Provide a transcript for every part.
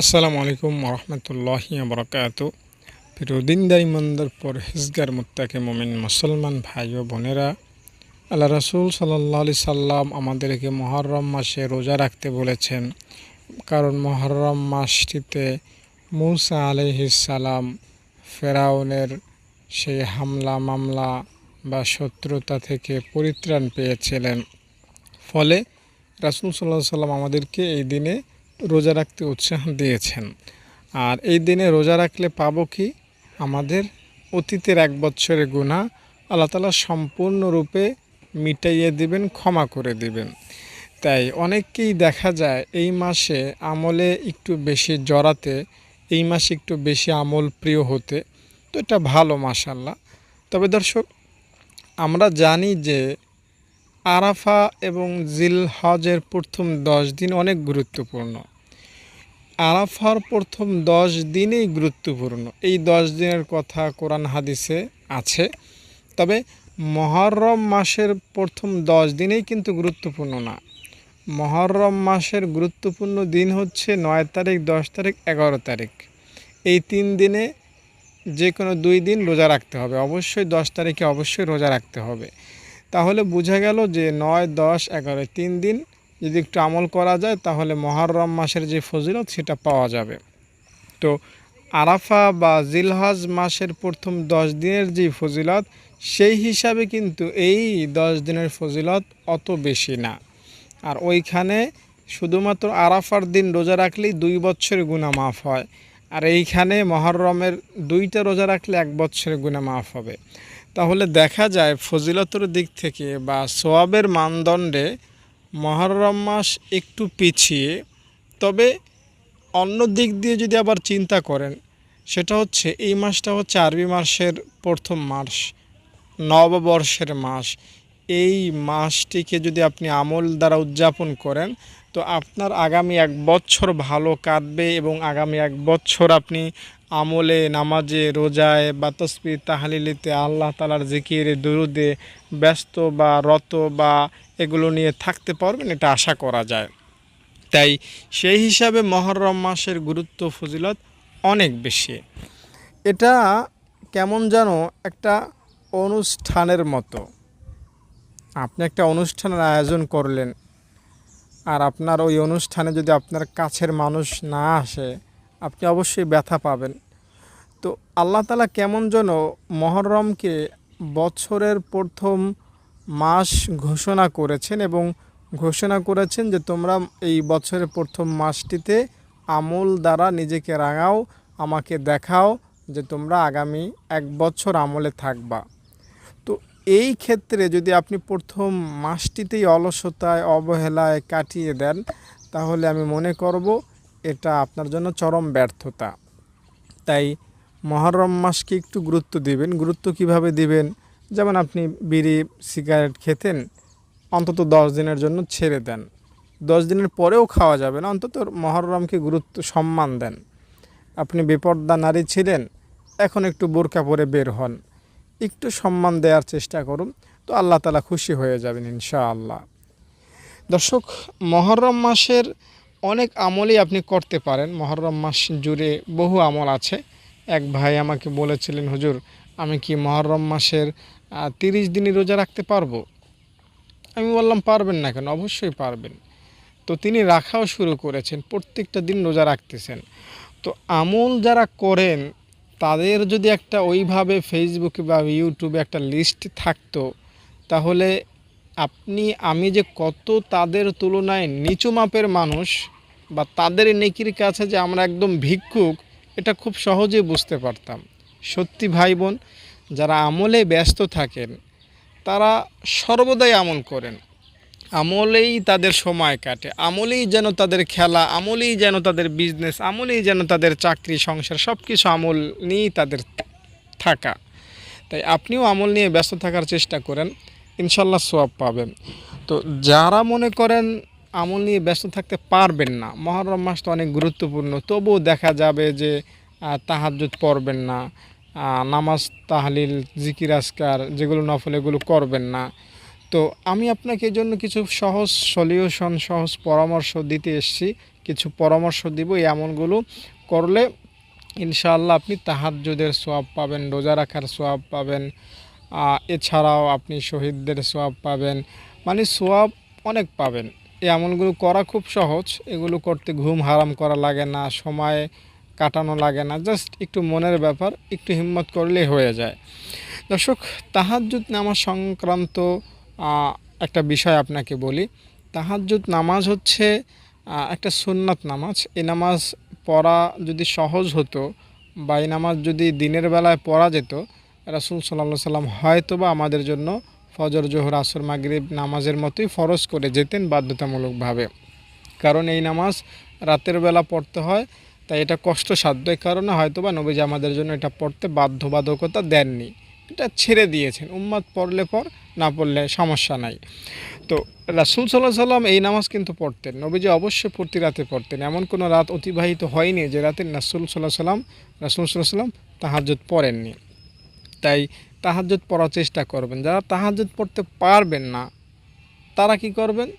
আসসালামু আলাইকুম রহমতুল্লাহি বরকাত। প্রিয় দিনদার ইমানদার পরহেজগার মুত্তাকি মুমিন মুসলমান ভাই ও বোনেরা, আল্লাহ রাসূল সাল্লাল্লাহু আলাইহি সাল্লাম আমাদেরকে মুহররম মাসে রোজা রাখতে বলেছেন। কারণ মুহররম মাসটিতে মূসা আলাইহিস সালাম ফেরাউনের সেই হামলা মামলা বা শত্রুতা থেকে পরিত্রাণ পেয়েছিলেন। ফলে রাসূল সাল্লাল্লাহু আলাইহি সাল্লাম আমাদেরকে এই দিনে রোজা রাখতে উৎসাহ দিয়েছেন। আর এই দিনে রোজা রাখলে পাবো কি? আমাদের অতীতের 1 বছরের গুনাহ আল্লাহ তাআলা সম্পূর্ণরূপে মিটাইয়ে দিবেন, ক্ষমা করে দিবেন। তাই অনেককেই দেখা যায় এই মাসে আমলে একটু বেশি জড়াতে, এই মাসে একটু বেশি আমল প্রিয় হতে। তো এটা ভালো মাশাআল্লাহ। তবে দর্শক, আমরা জানি যে আরাফা এবং জিলহজের প্রথম 10 দিন অনেক গুরুত্বপূর্ণ। আরাফার প্রথম 10 দিনই গুরুত্বপূর্ণ। এই 10 দিনের কথা কোরআন হাদিসে আছে। তবে মুহররম মাসের প্রথম 10 দিনেই কিন্তু গুরুত্বপূর্ণ না। মুহররম মাসের গুরুত্বপূর্ণ দিন হচ্ছে 9 তারিখ, 10 তারিখ, 11 তারিখ। এই 3 দিনে যে কোনো 2 দিন রোজা রাখতে হবে। অবশ্যই 10 তারিখে অবশ্যই রোজা রাখতে হবে। তাহলে বোঝা গেল যে 9, 10, 11 3 দিন যদি একটু আমল করা যায় তাহলে মুহররম মাসের যে ফজিলত সেটা পাওয়া যাবে। তো আরাফা বা জিলহজ মাসের প্রথম 10 দিনের যে ফজিলত, সেই হিসাবে কিন্তু এই 10 দিনের ফজিলত অত বেশি না। আর ওইখানে শুধুমাত্র আরাফার দিন রোজা রাখলেই 2 বছরের গুনাহ মাফ হয়। আর এইখানে মুহররমের 2টা রোজা রাখলে 1 বছরের গুনাহ মাফ হবে। তাহলে দেখা যায় ফজিলতের দিক থেকে বা সওয়াবের মানদণ্ডে মুহররম মাস একটু পিছিয়ে। তবে অন্য দিক দিয়ে যদি আবার চিন্তা করেন, সেটা হচ্ছে এই মাসটা হচ্ছে আরবি মাসের প্রথম মাস, নববর্ষের মাস। এই মাসটিকে যদি আপনি আমল দ্বারা উদযাপন করেন তো আপনার আগামী 1 বছর ভালো কাটবে এবং আগামী 1 বছর আপনি আমলে, নামাজে, রোজায় বা তাসবিহ তাহলিলিতে, আল্লাহ তাআলার জিকিরে, দুরুদে ব্যস্ত বা রত বা এগুলো নিয়ে থাকতে পারবেন, এটা আশা করা যায়। তাই সেই হিসাবে মুহররম মাসের গুরুত্ব ফজিলত অনেক বেশি। এটা কেমন যেন একটা অনুষ্ঠানের মতো। আপনি একটা অনুষ্ঠানের আয়োজন করলেন, আর আপনার ওই অনুষ্ঠানে যদি আপনার কাছের মানুষ না আসে, আপনি অবশ্যই ব্যথা পাবেন। তো আল্লাহ তাআলা কেমন যেন মুহররমকে বছরের প্রথম মাস ঘোষণা করেছেন এবং ঘোষণা করেছেন যে তোমরা এই বছরের প্রথম মাসটিতে আমল দ্বারা নিজেকে রাঙাও, আমাকে দেখাও যে তোমরা আগামী 1 বছর আমলে থাকবা। তো এই ক্ষেত্রে যদি আপনি প্রথম মাসটিতেই অলসতায়, অবহেলায় কাটিয়ে দেন, তাহলে আমি মনে করব এটা আপনার জন্য চরম ব্যর্থতা। তাই মুহররম মাসকে একটু গুরুত্ব দিবেন। গুরুত্ব কিভাবে দিবেন? যেমন আপনি বিড়ি সিগারেট খেতেন, অন্তত 10 দিনের জন্য ছেড়ে দেন। 10 দিনের পরেও খাওয়া যাবে না, অন্তত মুহররমকে গুরুত্ব, সম্মান দেন। আপনি বেপর্দা নারী ছিলেন, এখন একটু বোরকা পরে বের হন, একটু সম্মান দেওয়ার চেষ্টা করুন, তো আল্লাহ তাআলা খুশি হয়ে যাবেন ইনশাআল্লাহ। দর্শক, মুহররম মাসের অনেক আমলই আপনি করতে পারেন। মুহররম মাস জুড়ে বহু আমল আছে। এক ভাই আমাকে বলেছিলেন, হুজুর আমি কি মুহররম মাসের 30 দিনই রোজা রাখতে পারবো? আমি বললাম, পারবেন না কেন? অবশ্যই পারবেন। তো তিনি রাখাও শুরু করেছেন, প্রত্যেকটা দিন রোজা রাখতেছেন। তো আমল যারা করেন তাদের যদি একটা ওইভাবে ফেসবুকে বা ইউটিউবে একটা লিস্ট থাকতো, তাহলে আমি যে কত তাদের তুলনায় নিচু মাপের মানুষ বা তাদের নেকির কাছে যে আমরা একদম ভিক্ষুক, এটা খুব সহজেই বুঝতে পারতাম। সত্যি ভাই বোন, যারা আমলে ব্যস্ত থাকেন তারা সর্বদাই আমল করেন, আমলেই তাদের সময় কাটে, আমলেই যেন তাদের খেলা, আমলেই যেন তাদের বিজনেস, আমলেই যেন তাদের চাকরি, সংসার, সব কিছু আমল নিয়েই তাদের থাকা। তাই আপনিও আমল নিয়ে ব্যস্ত থাকার চেষ্টা করেন, ইনশাল্লাহ সওয়াব পাবেন। তো যারা মনে করেন আমল নিয়ে ব্যস্ত থাকতে পারবেন না, মুহররম মাসটা অনেক গুরুত্বপূর্ণ, তবুও দেখা যাবে যে তাহাজ্জুদ পড়বেন না, নামাজ, তাহলিল, জিকির, আজকার যেগুলো নফল এগুলো করবেন না। তো আমি আপনাকে এই জন্য কিছু সহজ সলিউশন, সহজ পরামর্শ দিতে এসেছি। কিছু পরামর্শ দিব। এই আমলগুলো করলে ইনশাআল্লাহ আপনি তাহাজ্জুদের সওয়াব পাবেন, রোজা রাখার সওয়াব পাবেন, এছাড়াও আপনি শহীদদের সওয়াব পাবেন, মানে সওয়াব অনেক পাবেন। এই আমলগুলো করা খুব সহজ, এগুলো করতে ঘুম হারাম করা লাগে না, সময় কাটানো লাগে না, জাস্ট একটু মনের ব্যাপার, একটু হিম্মত করলেই হয়ে যায়। দর্শক, তাহাজ্জুদ নামাজ সংক্রান্ত একটা বিষয় আপনাকে বলি। তাহাজ্জুদ নামাজ হচ্ছে একটা সুন্নাত নামাজ। এই নামাজ পড়া যদি সহজ হতো বা এই নামাজ যদি দিনের বেলায় পড়া যেত, রাসূল সাল্লাল্লাহু আলাইহি সাল্লাম হয়তো বা আমাদের জন্য ফজর, জোহর, আসর, মাগরিব নামাজের মতোই ফরজ করে যেতেন বাধ্যতামূলকভাবে। কারণ এই নামাজ রাতের বেলা পড়তে হয়, তাই এটা কষ্টসাধ্য। এই কারণে হয়তো বা নবীজি আমাদের জন্য এটা পড়তে বাধ্যবাধকতা দেননি, এটা ছেড়ে দিয়েছেন। উম্মাদ পড়লে পড়, না পড়লে সমস্যা নাই। তো রাসূল সাল্লাল্লাহু আলাইহি সাল্লাম এই নামাজ কিন্তু পড়তেন, নবীজি অবশ্যই প্রতি রাতে পড়তেন। এমন কোনো রাত অতিবাহিত হয়নি যে রাতে রাসূল সাল্লাল্লাহু আলাইহি সাল্লাম তাহাজ্জুদ পড়েননি। তাই তাহাজ্জুদ পড়ার চেষ্টা করবেন। যারা তাহাজ্জুদ পড়তে পারবেন না তারা কি করবেন,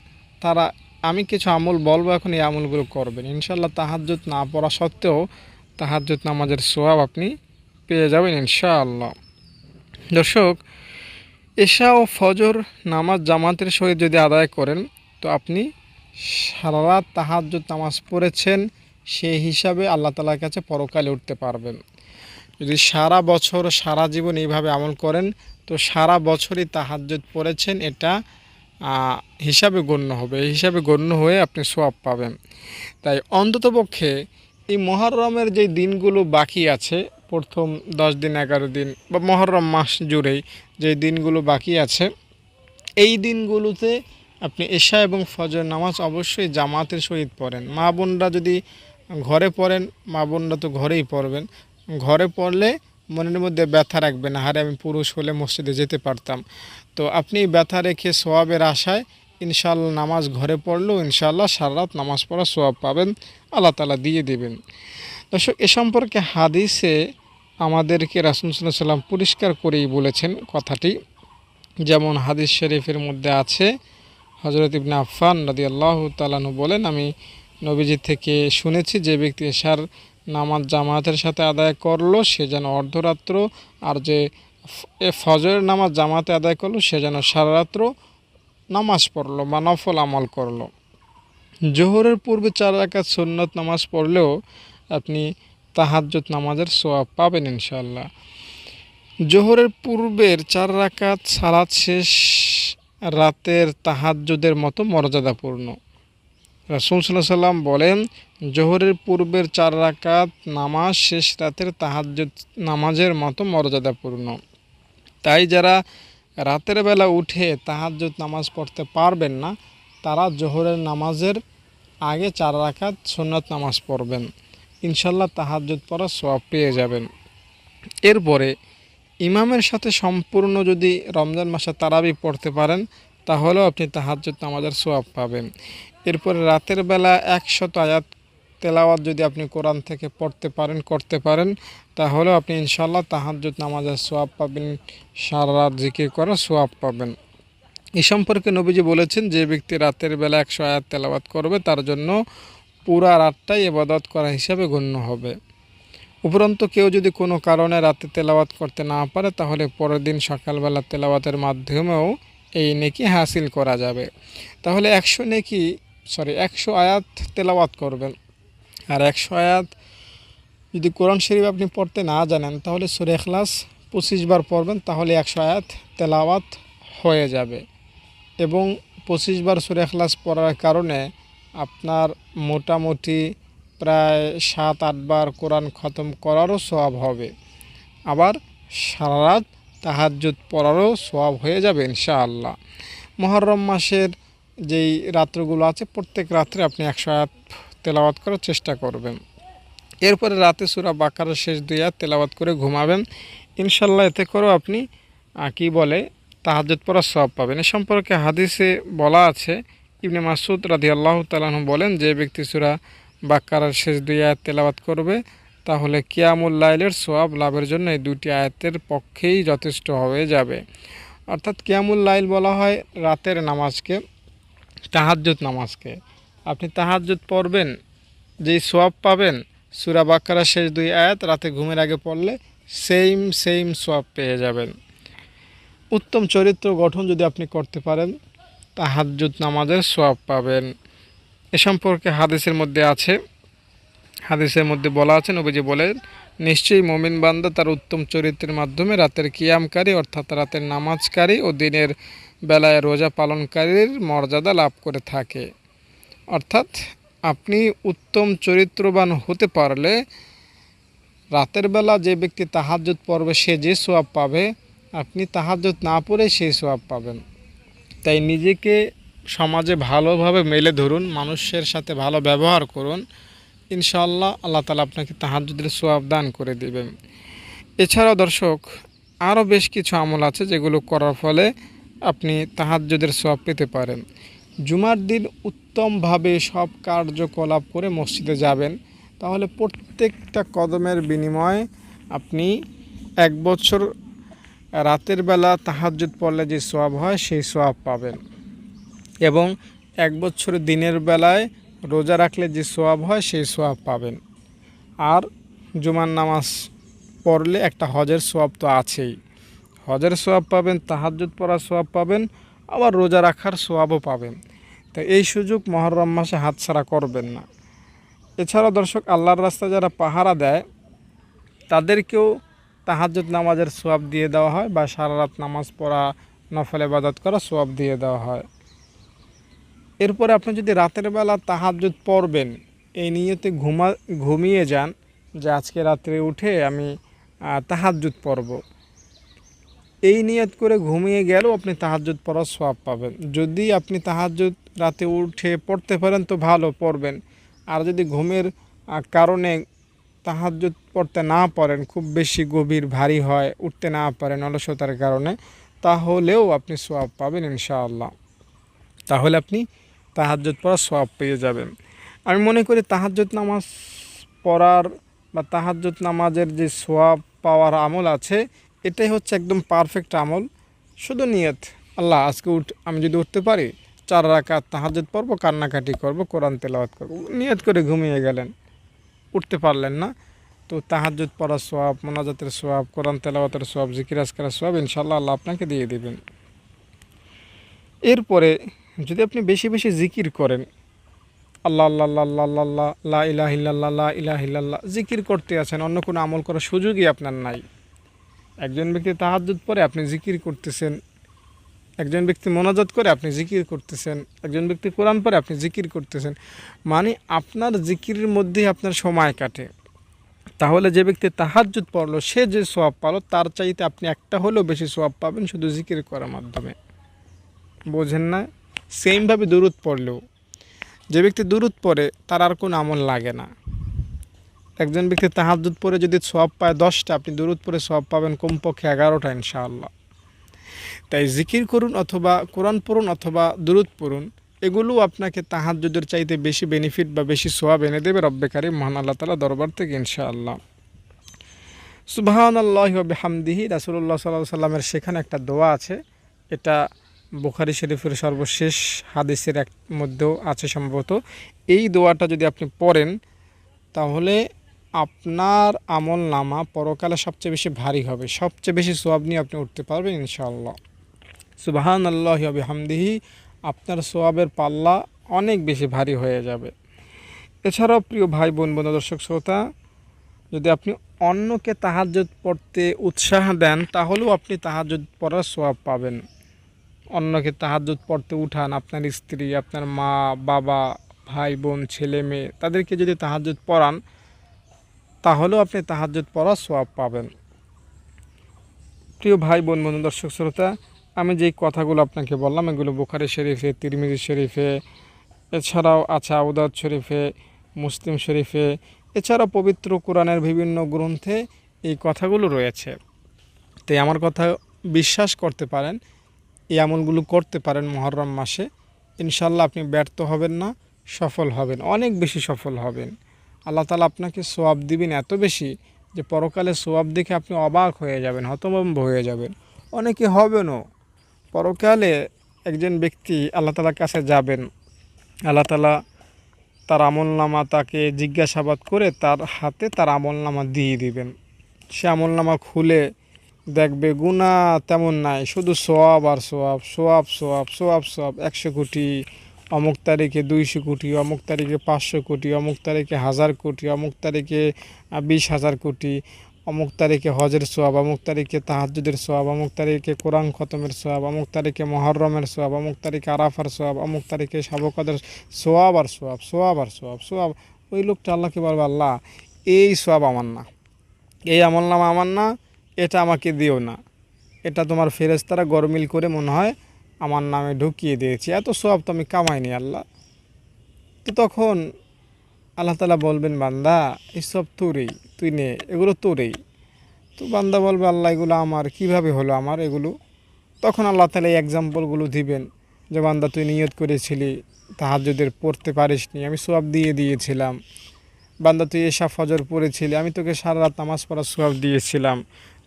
তারা আমি কিছু আমল বলবো এখন, এই আমলগুলো করবেন। ইনশাআল্লাহ তাহাজ্জুদ না পড়া সত্ত্বেও তাহাজ্জুদ নামাজের সওয়াব আপনি পেয়ে যাবেন ইনশাআল্লাহ। দর্শক, এশা ও ফজর নামাজ জামাতের সহিত যদি আদায় করেন তো আপনি সারা রাত তাহাজ্জুদ নামাজ পড়েছেন সেই হিসাবে আল্লাহ তাআলার কাছে পরকালে উঠতে পারবেন। যদি সারা বছর সারা জীবন এইভাবে আমল করেন তো সারা বছরই তাহাজ্জুদ পড়েছেন এটা হিসাবে গণ্য হবে। এই হিসাবে গণ্য হয়ে আপনি সওয়াব পাবেন। তাই অন্ততপক্ষে এই মুহররমের যে দিনগুলো বাকি আছে, প্রথম 10 দিন 11 দিন বা মুহররম মাস জুড়েই যে দিনগুলো বাকি আছে, এই দিনগুলোতে আপনি এশা এবং ফজর নামাজ অবশ্যই জামাতের সহিত পড়েন। মা বোনরা যদি ঘরে পড়েন, মা বোনরা তো ঘরেই পড়বেন। ঘরে পড়লে মনের মধ্যে ব্যথা রাখবেন, আরে আমি পুরুষ হলে মসজিদে যেতে পারতাম। তো আপনি ব্যথা রেখে সওয়াবের আশায় ইনশাআল্লাহ নামাজ ঘরে পড়লেও ইনশাআল্লাহ সারা রাত নামাজ পড়া সওয়াব পাবেন, আল্লাহ তাআলা দিয়ে দেবেন। দর্শক, এ সম্পর্কে হাদিসে আমাদেরকে রাসূল সাল্লাল্লাহু আলাইহি সাল্লাম পরিষ্কার করেই বলেছেন কথাটি। যেমন হাদিস শরীফের মধ্যে আছে, হযরত ইবনে আফফান রাদিয়াল্লাহু তাআলা আনহু বলেন, আমি নবীজি থেকে শুনেছি যে ব্যক্তি এশার নামাজ জামাতের সাথে আদায় করলো সে যেন অর্ধরাত্র, আর যে ফজরের নামাজ জামাতে আদায় করলো সে যেন সারা রাত্র নামাজ পড়লো বা নফল আমল করলো। জোহরের পূর্বে 4 রাকাত সুন্নত নামাজ পড়লেও আপনি তাহাজ্জুদ নামাজের সওয়াব পাবেন ইনশাআল্লাহ। জোহরের পূর্বের 4 রাকাত সালাত শেষ রাতের তাহাজ্জুদের মতো মর্যাদাপূর্ণ। রাসূল সাল্লাল্লাহু আলাইহি সাল্লাম বলেন, জোহরের পূর্বের 4 রাকাত নামাজ শেষ রাতের তাহাজ্জুদ নামাজের মতো মর্যাদাপূর্ণ। তাই যারা রাতের বেলা উঠে তাহাজ্জুদ নামাজ পড়তে পারবেন না তারা জোহরের নামাজের আগে 4 রাকাত সুন্নাত নামাজ পড়বেন, ইনশাআল্লাহ তাহাজ্জুদ পড়ার সওয়াব পেয়ে যাবেন। এরপরে ইমামের সাথে সম্পূর্ণ যদি রমজান মাসে তারাবি পড়তে পারেন তাহলেও আপনি তাহাজ্জুদ নামাজের সওয়াব পাবেন। এরপরে রাতের বেলা 100 আয়াত তেলাওয়াত যদি আপনি কোরআন থেকে পড়তে পারেন করতে পারেন তাহলেও আপনি ইনশাআল্লাহ তাহাজ্জুদ নামাজের সওয়াব পাবেন, সারা রাত জিকির করার সওয়াব পাবেন। এই সম্পর্কে নবীজি বলেছেন, যে ব্যক্তি রাতের বেলা 100 আয়াত তেলাওয়াত করবে তার জন্য পুরা রাতটাই ইবাদত করা হিসাবে গণ্য হবে। উপরন্তু কেউ যদি কোনো কারণে রাতে তেলাওয়াত করতে না পারে তাহলে পরের দিন সকালবেলা তেলাওয়াতের মাধ্যমেও এই নেকি হাসিল করা যাবে। তাহলে 100 আয়াত তেলাওয়াত করবেন, আর 100 আয়াত যদি কোরআন শরীফ আপনি পড়তে না জানেন তাহলে সূরা ইখলাস 25 বার পড়বেন, তাহলে 100 আয়াত তেলাওয়াত হয়ে যাবে। এবং 25 বার সূরা ইখলাস পড়ার কারণে আপনার মোটামুটি প্রায় 7-8 বার কোরআন খতম করারও সওয়াব হবে। আবার সারা রাত তাহাজ্জুদ পড়ারও সওয়াব হয়ে যাবে ইনশাআল্লাহ। মুহররম মাসের যেই রাত্রগুলো আছে প্রত্যেক রাত্রে আপনি 100 আয়াত তেলাওয়াত করার চেষ্টা করবেন। এরপরে রাতে সূরা বাকারার শেষ 2 আয়াত তেলাওয়াত করে ঘুমাবেন ইনশাআল্লাহ। এতে করেও আপনি তাহাজ্জুদ পড়ার সওয়াব পাবেন। এ সম্পর্কে হাদিসে বলা আছে, ইবনে মাসউদ রাদিয়াল্লাহু তাআলা আনহু বলেন, যে ব্যক্তি সূরা বাকারার শেষ 2 আয়াত তেলাওয়াত করবে তাহলে কিয়ামুল লাইলের সওয়াব লাভের জন্য এই 2টি আয়াতের পক্ষেই যথেষ্ট হয়ে যাবে। অর্থাৎ কিয়ামুল লাইল বলা হয় রাতের নামাজকে, তাহাজ্জুদ নামাজকে। আপনি তাহাজ্জুদ পড়বেন যেই সোয়াব পাবেন সূরা বাকারা শেষ 2 আয়াত রাতে ঘুমের আগে পড়লে সেম সোয়াব পেয়ে যাবেন। উত্তম চরিত্র গঠন যদি আপনি করতে পারেন তাহাজ্জুদ নামাজের সোয়াব পাবেন। এ সম্পর্কে হাদিসের মধ্যে বলা আছে, নবীজি বলেন, নিশ্চয়ই মুমিন বান্দা তার উত্তম চরিত্রের মাধ্যমে রাতের কিয়ামকারী অর্থাৎ রাতের নামাজকারী ও দিনের বেলায় রোজা পালনকারীর মর্যাদা লাভ করে থাকে। অর্থাৎ আপনি উত্তম চরিত্রবান হতে পারলে রাতের বেলা যে ব্যক্তি তাহাজ্জুদ পড়বে সে যে সোয়াব পাবে, আপনি তাহাজ্জুদ না পড়ে সেই সোয়াব পাবেন। তাই নিজেকে সমাজে ভালোভাবে মেলে ধরুন, মানুষের সাথে ভালো ব্যবহার করুন, ইনশাআল্লাহ আল্লাহ তাআলা আপনাকে তাহাজ্জুদের সোয়াব দান করে দেবেন। এছাড়াও দর্শক আরও বেশ কিছু আমল আছে যেগুলো করার ফলে আপনি তাহাজ্জুদের সোয়াব পেতে পারেন। জুমার দিন উত্তমভাবে সব কার্যকলাপ করে মসজিদে যাবেন, তাহলে প্রত্যেকটা কদমের বিনিময়ে আপনি 1 বছর রাতের বেলা তাহাজ্জুদ পড়লে যে সোয়াব হয় সেই সোয়াব পাবেন, এবং 1 বছর দিনের বেলায় রোজা রাখলে যে সোয়াব হয় সেই সোয়াব পাবেন। আর জুমার নামাজ পড়লে একটা হজের সোয়াব তো আছেই, হজের সোয়াব পাবেন, তাহাজ্জুদ পড়ার সোয়াব পাবেন, আবার রোজা রাখার সোয়াবও পাবেন। তো এই সুযোগ মুহররম মাসে হাতছাড়া করবেন না। এছাড়াও দর্শক আল্লাহর রাস্তায় যারা পাহারা দেয় তাদেরকেও তাহাজ্জুদ নামাজের সোয়াব দিয়ে দেওয়া হয়, বা সারা রাত নামাজ পড়া, নফল ইবাদত করা সোয়াব দিয়ে দেওয়া হয়। এরপরে আপনি যদি রাতের বেলা তাহাজ্জুদ পড়বেন এই নিয়তে ঘুমিয়ে যান যে আজকে রাত্রে উঠে আমি তাহাজ্জুদ পড়ব, এই নিয়ত করে ঘুমিয়ে গেলেও আপনি তাহাজ্জুদ পড়ার সোয়াব পাবেন। যদি আপনি তাহাজ্জুদ রাতে উঠে পড়তে পারেন তো ভালো, পড়বেন। আর যদি ঘুমের কারণে তাহাজ্জুদ পড়তে না পারেন, খুব বেশি গভীর ভারী হয়, উঠতে না পারেন অলসতার কারণে, তাহলেও আপনি সোয়াব পাবেন ইনশাআল্লাহ। তাহলে আপনি তাহাজ্জুদ পড়ার সোয়াব পেয়ে যাবেন। আমি মনে করি তাহাজ্জুদ নামাজ পড়ার বা তাহাজ্জুদ নামাজের যে সোয়াব পাওয়ার আমল আছে, এটাই হচ্ছে একদম পারফেক্ট আমল। শুধু নিয়ত, আল্লাহ আজকে আমি যদি উঠতে পারি 4 রাকাত তাহাজ্জুদ পড়ব, কান্নাকাটি করব, কোরআন তেলাওয়াত করব, নিয়ত করে ঘুমিয়ে গেলেন, উঠতে পারলেন না, তো তাহাজ্জুদ পড়ার সোয়াব, মোনাজাতের সোয়াব, কোরআন তেলাওয়াতের সোয়াব, জিকির আজকারের সোয়াব ইনশাআল্লাহ আল্লাহ আপনাকে দিয়ে দেবেন। এরপরে যদি আপনি বেশি বেশি জিকির করেন, আল্লাহ আল্লাহ আল্লাহ আল্লাহ আল্লাহ, লা ইলাহা ইল্লাল্লাহ, লা ইলাহা ইল্লাল্লাহ জিকির করতে আছেন, অন্য কোনো আমল করার সুযোগই আপনার নাই। একজন ব্যক্তি তাহাজ্জুদ পড়ে আপনি জিকির করতেছেন, একজন ব্যক্তি মোনাজাত করে আপনি জিকির করতেছেন, একজন ব্যক্তি কোরআন পড়ে আপনি জিকির করতেছেন, মানে আপনার জিকিরের মধ্যেই আপনার সময় কাটে। তাহলে যে ব্যক্তি তাহাজ্জুদ পড়লো সে যে সোয়াব পালো তার চাইতে আপনি একটা হলেও বেশি সোয়াব পাবেন শুধু জিকির করার মাধ্যমে। বোঝেন না? সেমভাবে দুরূদ পড়লেও যে ব্যক্তি দুরূদ পড়ে তার আর কোনো আমল লাগে না। একজন ব্যক্তি তাহাজ্জুদ পড়ে যদি সোয়াব পায় 10টা, আপনি দুরূদ পড়ে সোয়াব পাবেন কমপক্ষে 11টা ইনশাআল্লাহ। তাই জিকির করুন অথবা কোরআন পড়ুন অথবা দুরূদ পড়ুন, এগুলো আপনাকে তাহাজ্জুদের চাইতে বেশি বেনিফিট বা বেশি সোয়াব এনে দেবে রব্বে কারীম মহান আল্লাহ তাআলা দরবার থেকে ইনশাআল্লাহ। সুবহানাল্লাহি ওয়া বিহামদিহি, রাসূলুল্লাহ সাল্লাল্লাহু আলাইহি সাল্লামের সেখানে একটা দোয়া আছে, এটা বুখারী শরীফের সর্বশেষ হাদিসের মধ্যেও আছে সম্ভবত। এই দোয়াটা যদি আপনি পড়েন তাহলে আপনার আমল নামা পরকালে সবচেয়ে বেশি ভারী হবে, সবচেয়ে বেশি সোয়াব নিয়ে আপনি উঠতে পারবেন ইনশাআল্লাহ। সুবহানাল্লাহি ওয়া বিহামদিহি, আপনার সোয়াবের পাল্লা অনেক বেশি ভারী হয়ে যাবে। এছাড়াও প্রিয় ভাই বোন দর্শক শ্রোতা, যদি আপনি অন্যকে তাহাজ্জুদ পড়তে উৎসাহ দেন তাহলেও আপনি তাহাজ্জুদ পড়ার সোয়াব পাবেন। অন্যকে তাহাজ্জুদ পড়তে উঠান, আপনার স্ত্রী, আপনার মা, বাবা, ভাই বোন, ছেলে মেয়ে, তাদেরকে যদি তাহাজ্জুদ পড়ান তাহলেও আপনি তাহাজ্জুদ পড়ার সোয়াব পাবেন। প্রিয় ভাই বোন দর্শক শ্রোতা, আমি যেই কথাগুলো আপনাকে বললাম এগুলো বুখারী শরীফে, তিরমিজি শরীফে, এছাড়াও আছে আবু দাউদ শরীফে, মুসলিম শরীফে, এছাড়াও পবিত্র কোরআনের বিভিন্ন গ্রন্থে এই কথাগুলো রয়েছে। তাই আমার কথা বিশ্বাস করতে পারেন, এই আমলগুলো করতে পারেন মুহররম মাসে, ইনশাআল্লাহ আপনি ব্যর্থ হবেন না, সফল হবেন, অনেক বেশি সফল হবেন। আল্লাহ তাআলা আপনাকে সোয়াব দিবেন এত বেশি যে পরকালে সোয়াব দেখে আপনি অবাক হয়ে যাবেন, হতভম্ব হয়ে যাবেন। অনেকে হবেনও। পরকালে একজন ব্যক্তি আল্লাহ তাআলার কাছে যাবেন, আল্লাহ তাআলা তার আমলনামা তাকে জিজ্ঞাসাবাদ করে তার হাতে তার আমলনামা দিয়ে দিবেন। সে আমলনামা খুলে দেখবে গুনাহ তেমন নাই, শুধু সোয়াব আর সোয়াব, সোয়াব সোয়াব, সোয়াব সোয়াব। 100 কোটি, অমুক তারিখে 200 কোটি, অমুক তারিখে 500 কোটি, অমুক তারিখে 1000 কোটি, অমুক তারিখে 20,000 কোটি, অমুক তারিখে হজের সোয়াব, অমুক তারিখে তাহাজ্জুদের সোয়াব, অমুক তারিখে কোরআন খতমের সোয়াব, অমুক তারিখে মুহররমের সোয়াব, অমুক তারিখে আরাফার সোয়াব, অমুক তারিখে শাবে কদর, সোয়াব আর সোয়াব, সোয়াব আর সোয়াব, সোয়াব। ওই লোকটা আল্লাহকে বলবে, আল্লাহ এই সোয়াব আমার না, এই আমলনামা আমার না, এটা আমাকে দিও না, এটা তোমার ফেরেশতারা গরমিল করে মনে হয় আমার নামে ঢুকিয়ে দিয়েছে, এত সোয়াব তো আমি কামাইনি আল্লাহ। তো তখন আল্লাহ তাআলা বলবেন, বান্দা এসব তোরই, তুই নে, এগুলো তোরই। তো বান্দা বলবে, আল্লাহ এগুলো আমার, কিভাবে হলো আমার এগুলো? তখন আল্লাহ তাআলা এই এক্সাম্পলগুলো দিবেন যে, বান্দা তুই নিয়ত করেছিলি তাহাজ্জুদের পড়তে পারিসনি, আমি সোয়াব দিয়ে দিয়েছিলাম। বান্দা তুই এশা ফজর পড়েছিলি, আমি তোকে সারা রাত নামাজ পড়ার সোয়াব দিয়েছিলাম।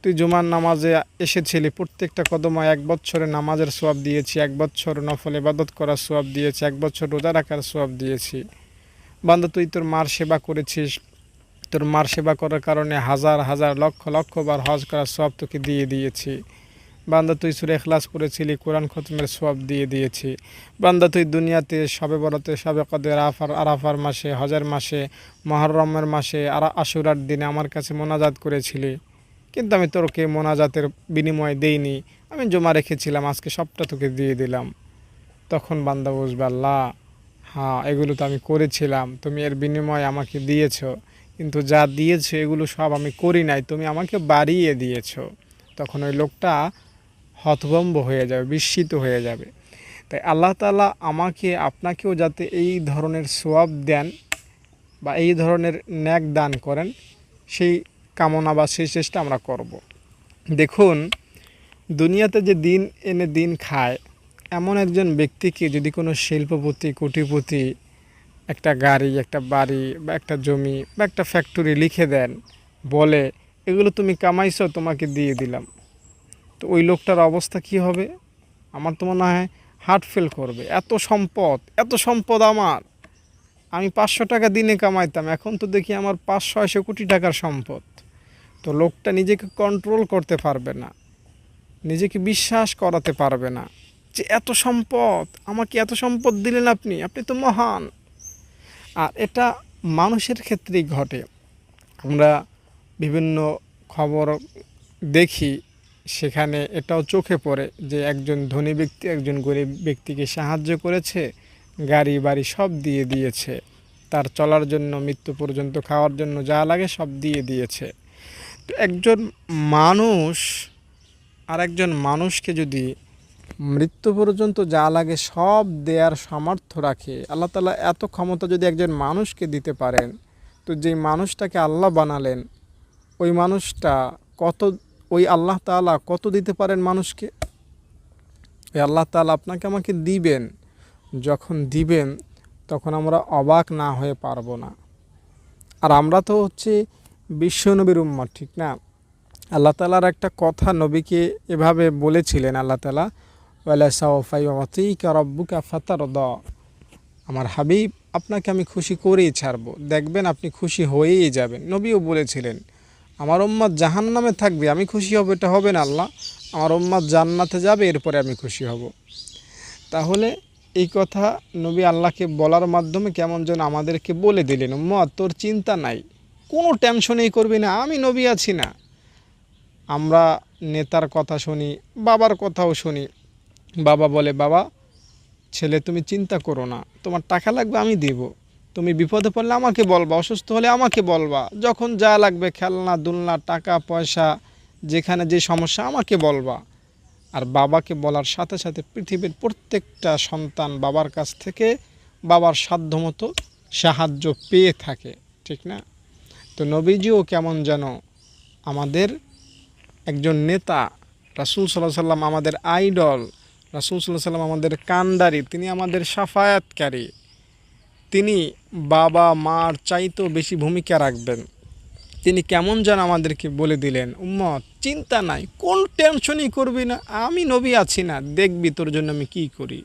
তুই জুমার নামাজে এসেছিলি, প্রত্যেকটা কদমে 1 বছরের নামাজের সোয়াব দিয়েছি, 1 বছর নফল ইবাদত করার সোয়াব দিয়েছি, 1 বছর রোজা রাখার সোয়াব দিয়েছি। বান্দা তুই তোর মার সেবা করেছিস, তোর মার সেবা করার কারণে হাজার হাজার লক্ষ লক্ষ বার হজ করার সোয়াব তোকে দিয়ে দিয়েছি। বান্দা তুই সূরা ইখলাস পড়েছিলি, কোরআন খতমের সোয়াব দিয়ে দিয়েছি। বান্দা তুই দুনিয়াতে শবে বরাতে, শবে কদর, আরাফার মাসে, হজের মাসে, মুহররমের মাসে, আশুরার দিনে আমার কাছে মোনাজাত করেছিলি, কিন্তু আমি তোকে মোনাজাতের বিনিময়ে দেইনি, আমি জমা রেখেছিলাম, আজকে সবটা তোকে দিয়ে দিলাম। তখন বান্দা বুঝবে, আল্লাহ হ্যাঁ এগুলো তো আমি করেছিলাম, তুমি এর বিনিময়ে আমাকে দিয়েছো, কিন্তু যা দিয়েছো এগুলো সব আমি করি নাই, তুমি আমাকে বাড়িয়ে দিয়েছো। তখন ওই লোকটা হতভম্ব হয়ে যাবে, বিস্মিত হয়ে যাবে। তাই আল্লাহ তাআলা আমাকে আপনাকেও যাতে এই ধরনের সোয়াব দেন বা এই ধরনের ন্যাক দান করেন, সেই কামনা বা সেই চেষ্টা আমরা করব। দেখুন, দুনিয়াতে যে দিন এনে দিন খায় এমন একজন ব্যক্তিকে যদি কোনো শিল্পপতি, কোটিপতি একটা গাড়ি, একটা বাড়ি বা একটা জমি বা একটা ফ্যাক্টরি লিখে দেন, বলে এগুলো তুমি কামাইছো, তোমাকে দিয়ে দিলাম, তো ওই লোকটার অবস্থা কি হবে? আমার তো মনে হয় হার্ট ফেল করবে। এত সম্পদ, এত সম্পদ আমার, আমি 500 টাকা দিনে কামাইতাম, এখন তো দেখি আমার 500-600 কোটি টাকার সম্পদ। তো লোকটা নিজেকে কন্ট্রোল করতে পারবে না, নিজেকে বিশ্বাস করাতে পারবে না যে এত সম্পদ, আমাকে এত সম্পদ দিলেন আপনি, আপনি তো মহান। আর এটা মানুষের ক্ষেত্রেই ঘটে। আমরা বিভিন্ন খবর দেখি, সেখানে এটাও চোখে পড়ে যে একজন ধনী ব্যক্তি একজন গরিব ব্যক্তিকে সাহায্য করেছে, গাড়ি বাড়ি সব দিয়ে দিয়েছে, তার চলার জন্য, মৃত্যু পর্যন্ত খাওয়ার জন্য যা লাগে সব দিয়ে দিয়েছে। তো একজন মানুষ আর একজন মানুষকে যদি মৃত্যু পর্যন্ত যা লাগে সব দেওয়ার সামর্থ্য রাখে, আল্লাহ তাআলা এত ক্ষমতা যদি একজন মানুষকে দিতে পারেন, তো যেই মানুষটাকে আল্লাহ বানালেন ওই মানুষটা কত, ওই আল্লাহ তাআলা কত দিতে পারেন মানুষকে? ওই আল্লাহ তাআলা আপনাকে আমাকে দিবেন, যখন দিবেন তখন আমরা অবাক না হয়ে পারবো না। আর আমরা তো হচ্ছে বিশ্বনবীর উম্মত, ঠিক না? আল্লাহ তাআলার একটা কথা নবীকে এভাবে বলেছিলেন আল্লাহ তাআলা, ওয়ালা সাওফা ইউতিকা রাব্বুকা ফাতারদা, আমার হাবিব আপনাকে আমি খুশি করেই ছাড়বো, দেখবেন আপনি খুশি হয়েই যাবেন। নবীও বলেছিলেন, আমার উম্মত জাহান্নামে থাকবে, আমি খুশি হব, এটা হবে না আল্লাহ, আমার উম্মত জান্নাতে যাবে, এরপরে আমি খুশি হব। তাহলে এই কথা নবী আল্লাহকে বলার মাধ্যমে কেমন যেন আমাদেরকে বলে দিলেন, উম্মত তোর চিন্তা নাই, কোনো টেনশনই করবি না, আমি নবী আছি না। আমরা নেতার কথা শুনি, বাবার কথাও শুনি, বাবা বলে, বাবা ছেলে তুমি চিন্তা করো না, তোমার টাকা লাগবে আমি দিব, তুমি বিপদে পড়লে আমাকে বলবা, অসুস্থ হলে আমাকে বলবা, যখন যা লাগবে খেলনা দুলনা টাকা পয়সা যেখানে যে সমস্যা আমাকে বলবা। আর বাবাকে বলার সাথে সাথে পৃথিবীর প্রত্যেকটা সন্তান বাবার কাছ থেকে বাবার সাধ্যমতো সাহায্য পেয়ে থাকে, ঠিক না? তো নবীজিও কেমন যেন আমাদের একজন নেতা, রাসূল সাল্লাল্লাহু আলাইহি সাল্লাম আমাদের আইডল, রাসূল সাল্লাল্লাহু আলাইহি সাল্লাম আমাদের কান্ডারি, তিনি আমাদের শাফায়াতকারী, তিনি বাবা মার চাইতেও বেশি ভূমিকা রাখবেন। তিনি কেমন যেন আমাদেরকে বলে দিলেন, উম্মত চিন্তা নাই, কোন টেনশনই করবি না, আমি নবী আছি না, দেখবি তোর জন্য আমি কী করি।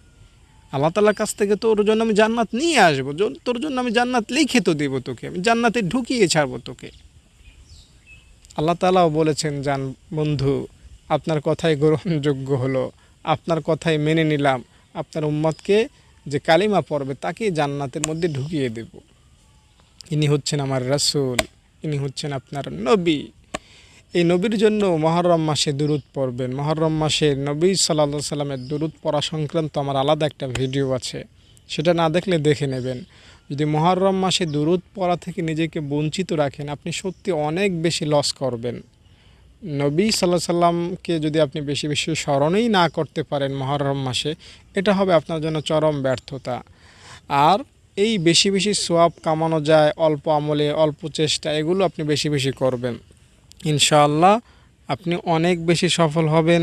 আল্লাহ তাআলার কাছ থেকে তোর জন্য আমি জান্নাত নিয়ে আসবো, তোর জন্য আমি জান্নাত লিখে তো দেবো তোকে, আমি জান্নাতে ঢুকিয়ে ছাড়বো তোকে। আল্লাহ তাআলাও বলেছেন, জান বন্ধু, আপনার কথাই গ্রহণযোগ্য হলো, আপনার কথাই মেনে নিলাম, আপনার উম্মতকে যে কালিমা পড়বে তাকেই জান্নাতের মধ্যে ঢুকিয়ে দেব। ইনি হচ্ছেন আমার রাসূল, ইনি হচ্ছেন আপনার নবী। এই নবীর জন্য মুহররম মাসে দুরূদ পড়বেন। মুহররম মাসে নবী সাল্লাল্লাহু আলাইহি সাল্লামের দুরূদ পড়া সংক্রান্ত আমার আলাদা একটা ভিডিও আছে, সেটা না দেখলে দেখে নেবেন। যদি মুহররম মাসে দুরূদ পড়া থেকে নিজেকে বঞ্চিত রাখেন, আপনি সত্যি অনেক বেশি লস করবেন। নবী সাল্লাল্লাহু আলাইহি সাল্লামকে যদি আপনি বেশি বেশি স্মরণই না করতে পারেন মুহররম মাসে, এটা হবে আপনার জন্য চরম ব্যর্থতা। আর এই বেশি বেশি সওয়াব কামানো যায় অল্প আমলে, অল্প চেষ্টা, এগুলো আপনি বেশি বেশি করবেন। ইনশাআল্লাহ আপনি অনেক বেশি সফল হবেন,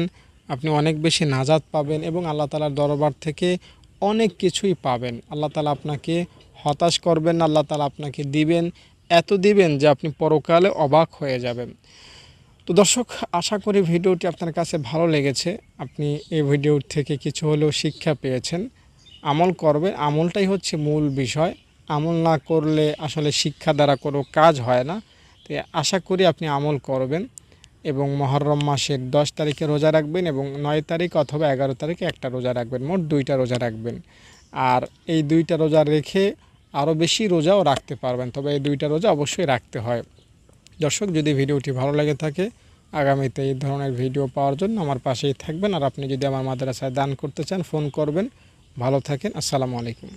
আপনি অনেক বেশি নাজাত পাবেন এবং আল্লাহ তাআলার দরবার থেকে অনেক কিছুই পাবেন। আল্লাহ তাআলা আপনাকে হতাশ করবেন না, আল্লাহ তাআলা আপনাকে দিবেন, এত দিবেন যে আপনি পরকালে অবাক হয়ে যাবেন। তো দর্শক, আশা করি ভিডিওটি আপনার কাছে ভালো লেগেছে, আপনি এই ভিডিও থেকে কিছু হলেও শিক্ষা পেয়েছেন। আমল করবেন, আমলটাই হচ্ছে মূল বিষয়। আমল না করলে আসলে শিক্ষা দ্বারা কোনো কাজ হয় না। তো আশা করি আপনি আমল করবেন এবং মুহররম মাসের 10 তারিখে রোজা রাখবেন এবং 9 তারিখ অথবা 11 তারিখে একটা রোজা রাখবেন, মোট 2টা রোজা রাখবেন। আর এই 2টা রোজা রেখে আরও বেশি রোজাও রাখতে পারবেন, তবে এই 2টা রোজা অবশ্যই রাখতে হয়। দর্শক, যদি ভিডিওটি ভালো লেগে থাকে, আগামীতে এই ধরনের ভিডিও পাওয়ার জন্য আমার পাশেই থাকবেন। আর আপনি যদি আমার মাদ্রাসায় দান করতে চান, ফোন করবেন। ভালো থাকেন। আসসালামু আলাইকুম।